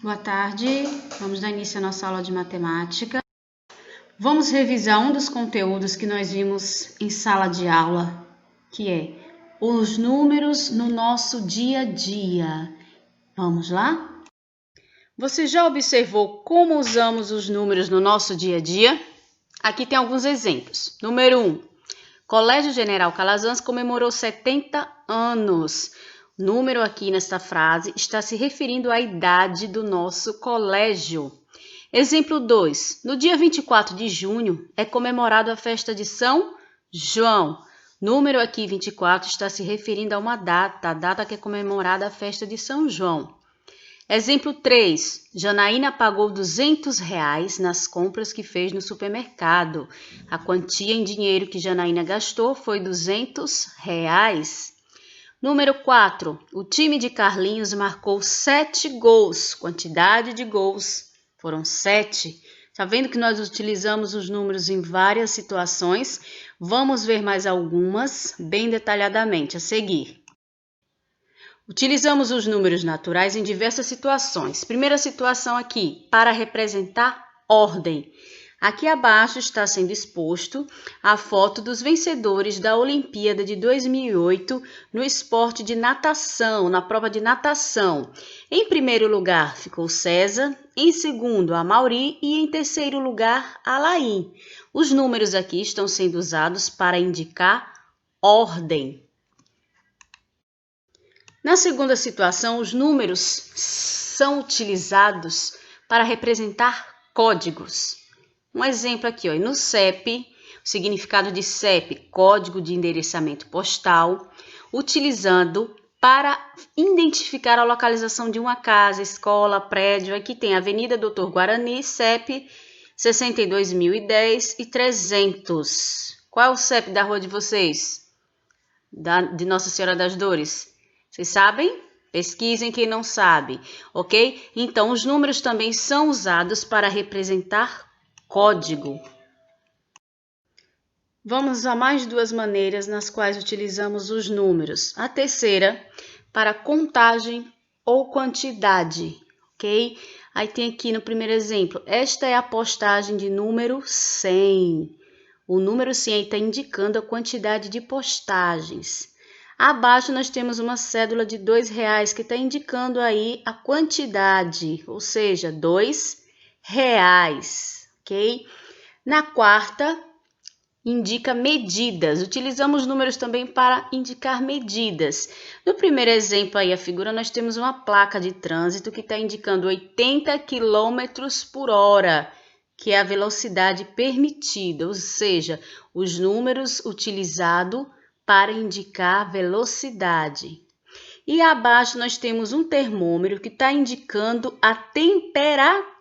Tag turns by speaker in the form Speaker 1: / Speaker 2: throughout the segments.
Speaker 1: Boa tarde, vamos dar início à nossa aula de matemática. Vamos revisar um dos conteúdos que nós vimos em sala de aula, que é os números no nosso dia a dia. Vamos lá? Você já observou como usamos os números no nosso dia a dia? Aqui tem alguns exemplos. Número 1. Colégio General Calazans comemorou 70 anos. O número aqui nesta frase está se referindo à idade do nosso colégio. Exemplo 2. No dia 24 de junho é comemorado a festa de São João. Número aqui 24 está se referindo a uma data, a data que é comemorada a festa de São João. Exemplo 3. Janaína pagou R$200 nas compras que fez no supermercado. A quantia em dinheiro que Janaína gastou foi R$200. Número 4. O time de Carlinhos marcou 7 gols. Quantidade de gols foram 7. Está vendo que nós utilizamos os números em várias situações? Vamos ver mais algumas bem detalhadamente a seguir. Utilizamos os números naturais em diversas situações. Primeira situação aqui, para representar ordem. Aqui abaixo está sendo exposto a foto dos vencedores da Olimpíada de 2008 no esporte de natação, na prova de natação. Em primeiro lugar ficou César, em segundo a Mauri e em terceiro lugar a Laís. Os números aqui estão sendo usados para indicar ordem. Na segunda situação, os números são utilizados para representar códigos. Um exemplo aqui, ó, no CEP, o significado de CEP, Código de Endereçamento Postal, utilizando para identificar a localização de uma casa, escola, prédio. Aqui tem Avenida Doutor Guarani, CEP 62.010 e 300. Qual é o CEP da rua de vocês? De Nossa Senhora das Dores? Vocês sabem? Pesquisem quem não sabe, ok? Então, os números também são usados para representar código. Vamos a mais duas maneiras nas quais utilizamos os números. A terceira, para contagem ou quantidade, ok? Aí tem aqui no primeiro exemplo, esta é a postagem de número 100. O número 100 está indicando a quantidade de postagens. Abaixo nós temos uma cédula de R$2 que está indicando aí a quantidade, ou seja, R$2. Ok? Na quarta, indica medidas. Utilizamos números também para indicar medidas. No primeiro exemplo aí, a figura, nós temos uma placa de trânsito que está indicando 80 km por hora, que é a velocidade permitida, ou seja, os números utilizados para indicar velocidade. E abaixo nós temos um termômetro que está indicando a temperatura.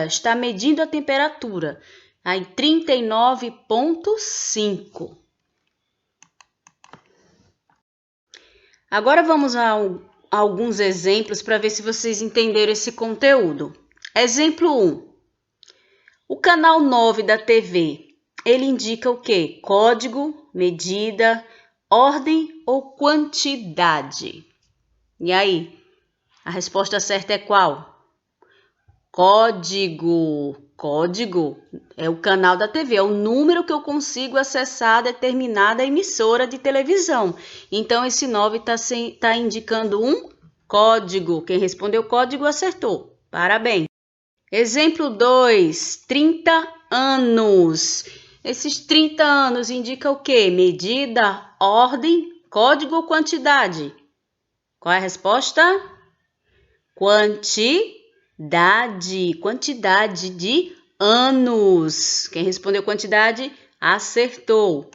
Speaker 1: Está medindo a temperatura, aí 39,5. Agora vamos a alguns exemplos para ver se vocês entenderam esse conteúdo. Exemplo 1. O canal 9 da TV, ele indica o quê? Código, medida, ordem ou quantidade? E aí, a resposta certa é qual? Código. Código é o canal da TV, é o número que eu consigo acessar a determinada emissora de televisão. Então, esse 9 está indicando um código. Quem respondeu código acertou. Parabéns. Exemplo 2, 30 anos. Esses 30 anos indicam o quê? Medida, ordem, código ou quantidade? Qual é a resposta? Quantidade de anos. Quem respondeu quantidade, acertou.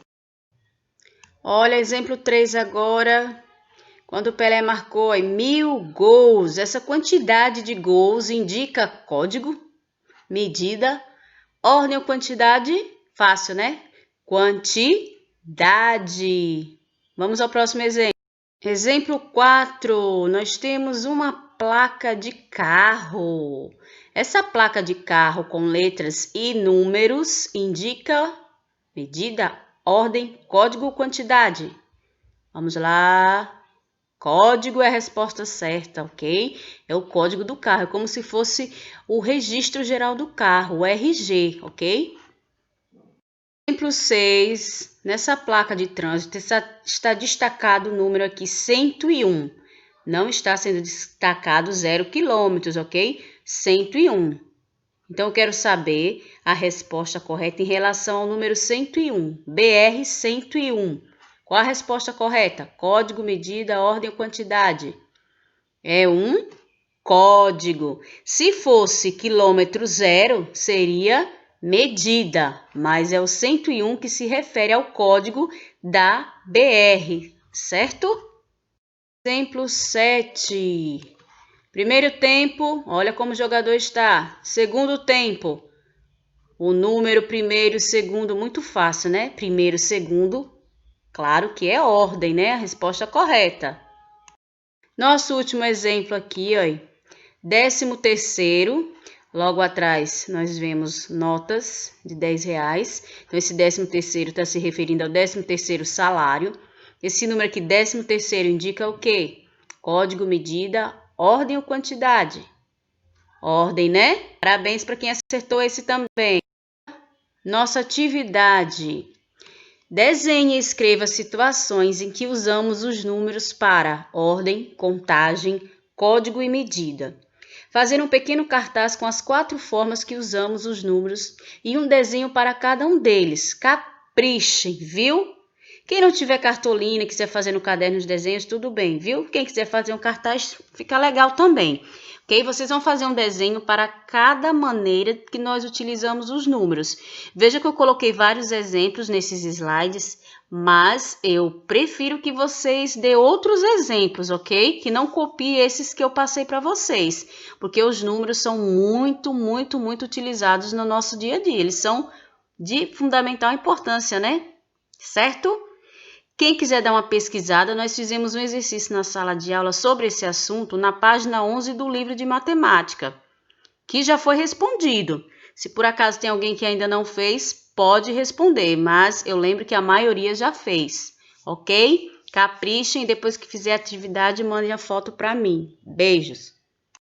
Speaker 1: Olha, exemplo 3 agora. Quando o Pelé marcou 1.000 gols, essa quantidade de gols indica código, medida, ordem ou quantidade? Fácil, né? Quantidade. Vamos ao próximo exemplo. Exemplo 4, nós temos uma placa de carro. Essa placa de carro com letras e números indica medida, ordem, código ou quantidade? Vamos lá. Código é a resposta certa, ok? É o código do carro, é como se fosse o registro geral do carro, o RG, ok? Exemplo 6, nessa placa de trânsito está destacado o número aqui 101. Não está sendo destacado 0 km, ok? 101. Então, eu quero saber a resposta correta em relação ao número 101, BR 101. Qual a resposta correta? Código, medida, ordem ou quantidade? É um código. Se fosse quilômetro zero, seria medida, mas é o 101 que se refere ao código da BR, certo? Exemplo 7. Primeiro tempo, olha como o jogador está. Segundo tempo, o número primeiro e segundo, muito fácil, né? Primeiro, segundo, claro que é ordem, né? A resposta correta. Nosso último exemplo aqui, ó. 13º, logo atrás nós vemos notas de R$10. Então, esse 13º está se referindo ao 13º salário. Esse número aqui, 13º, indica o quê? Código, medida, ordem ou quantidade? Ordem, né? Parabéns para quem acertou esse também. Nossa atividade. Desenhe e escreva situações em que usamos os números para ordem, contagem, código e medida. Fazer um pequeno cartaz com as 4 formas que usamos os números e um desenho para cada um deles. Caprichem, viu? Quem não tiver cartolina e quiser fazer no caderno de desenhos, tudo bem, viu? Quem quiser fazer um cartaz, fica legal também. Ok? Vocês vão fazer um desenho para cada maneira que nós utilizamos os números. Veja que eu coloquei vários exemplos nesses slides, mas eu prefiro que vocês dê outros exemplos, ok? Que não copie esses que eu passei para vocês, porque os números são muito utilizados no nosso dia a dia. Eles são de fundamental importância, né? Certo? Quem quiser dar uma pesquisada, nós fizemos um exercício na sala de aula sobre esse assunto na página 11 do livro de matemática, que já foi respondido. Se por acaso tem alguém que ainda não fez, pode responder, mas eu lembro que a maioria já fez, ok? Caprichem e depois que fizer a atividade, mandem a foto para mim. Beijos!